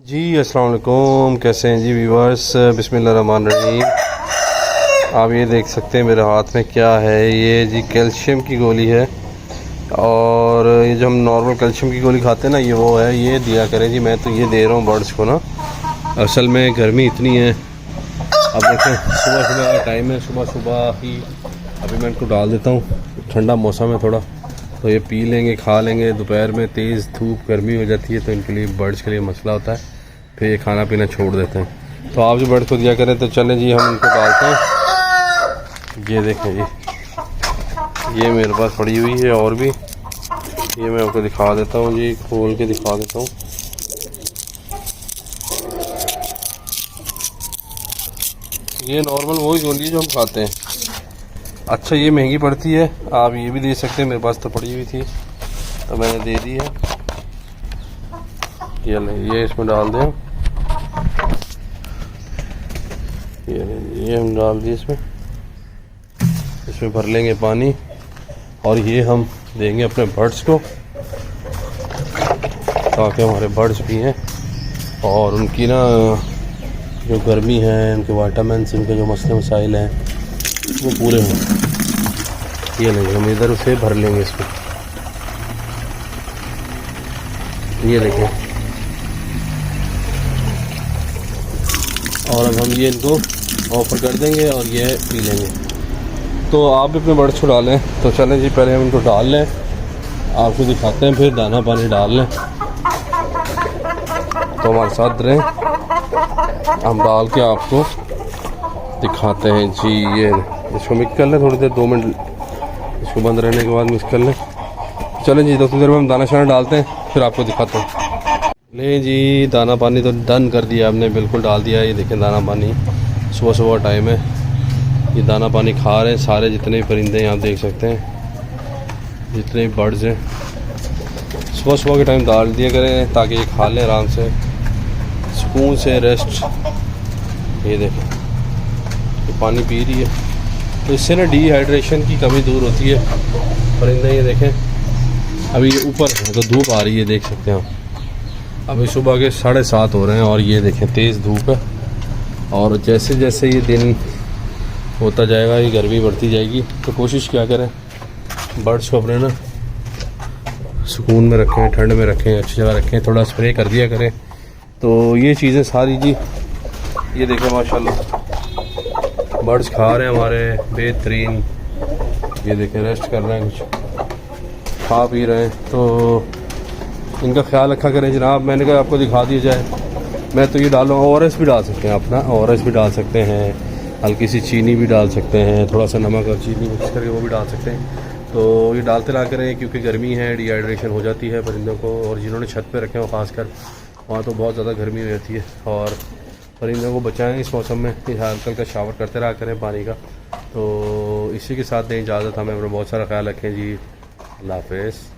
जी अस्सलाम वालेकुम, कैसे हैं जी व्यूअर्स। बिस्मिल्लाहिर्रहमानिर्रहीम। आप ये देख सकते हैं मेरे हाथ में क्या है, ये जी कैल्शियम की गोली है। और ये जो हम नॉर्मल कैल्शियम की गोली खाते हैं ना, ये वो है, ये दिया करें जी। मैं तो ये दे रहा हूँ बर्ड्स को ना। असल में गर्मी इतनी है, अब देखें सुबह सुबह का टाइम है, सुबह सुबह ही अभी मैं इनको डाल देता हूँ। ठंडा मौसम है थोड़ा, तो ये पी लेंगे, खा लेंगे। दोपहर में तेज़ धूप गर्मी हो जाती है, तो इनके लिए बर्ड्स के लिए मसला होता है, फिर ये खाना पीना छोड़ देते हैं। तो आप जो बर्ड्स को दिया करें, तो चलें जी हम इनको डालते हैं। ये देखें जी, ये मेरे पास पड़ी हुई है और भी, ये मैं आपको दिखा देता हूँ जी, खोल के दिखा देता हूँ। ये नॉर्मल वही गोली है जो हम खाते हैं। अच्छा, ये महंगी पड़ती है, आप ये भी दे सकते हैं। मेरे पास तो पड़ी हुई थी तो मैंने दे दी है। ये इसमें डाल दें, ये हम डाल दिए इसमें भर लेंगे पानी, और ये हम देंगे अपने बर्ड्स को, ताकि हमारे बर्ड्स भी हैं और उनकी ना जो गर्मी है, उनके वाइटामिन्स, उनके जो मसले मसाइल हैं वो पूरे हों। ये नहीं, हम इधर उसे भर लेंगे इसको। ये देखें, और अब हम ये इनको ऑफर कर देंगे और ये पी लेंगे। तो आप भी अपने बर्ड्स को डालें। तो चलें जी, पहले हम इनको डाल लें, आपको दिखाते हैं, फिर दाना पानी डाल लें। तो हमारे साथ रहें, हम डाल के आपको दिखाते हैं जी। ये इसको मिक्स कर लें थोड़ी देर, 2 मिनट इसको बंद रहने के बाद मिक्स कर लें। चलें जी, 2 देर में हम दाना शाना डालते हैं, फिर आपको दिखाते हैं। ले जी, दाना पानी तो डन कर दिया आपने, बिल्कुल डाल दिया। ये देखें दाना पानी, सुबह सुबह टाइम है, ये दाना पानी खा रहे हैं सारे जितने भी परिंदे हैं। आप देख सकते हैं जितने भी बर्ड्स हैं, सुबह सुबह के टाइम डाल दिया करें ताकि ये खा लें आराम से, सुकून से, रेस्ट। ये देखें, ये पानी पी रही है, तो इससे ना डिहाइड्रेशन की कमी दूर होती है। परिंदे ये देखें, अभी ये ऊपर है तो धूप आ रही है, देख सकते हैं आप। अभी सुबह के 7:30 हो रहे हैं और ये देखें तेज़ धूप है। और जैसे जैसे ये दिन होता जाएगा, ये गर्मी बढ़ती जाएगी। तो कोशिश क्या करें, बर्ड्स को अपने ना सुकून में रखें, ठंड में रखें, अच्छी जगह रखें, थोड़ा स्प्रे कर दिया करें। तो ये चीज़ें सारी जी, ये देखें माशाल्लाह बर्ड्स खा रहे हैं हमारे बेहतरीन। ये देखें रेस्ट कर रहे हैं, कुछ खा पी रहे हैं। तो इनका ख्याल रखा करें जनाब। मैंने कहा आपको दिखा दिया जाए। मैं तो ये डालूँगा, ORS भी डाल सकते हैं अपना, ORS भी डाल सकते हैं, हल्की सी चीनी भी डाल सकते हैं, थोड़ा सा नमक और चीनी मिक्स करके वो भी डाल सकते हैं। तो ये डालते रहा करें, क्योंकि गर्मी है, डिहाइड्रेशन हो जाती है परिंदों को। और जिन्होंने छत पे रखे हो खासकर, वहाँ तो बहुत ज़्यादा गर्मी हो जाती है। और परिंदों को बचाएं इस मौसम में, हल्का हल्का शावर करते रहा करें पानी का। तो इसी के साथ दें इजाज़त, हमें अपना बहुत सारा ख्याल रखें जी। अल्लाह हाफ़िज़।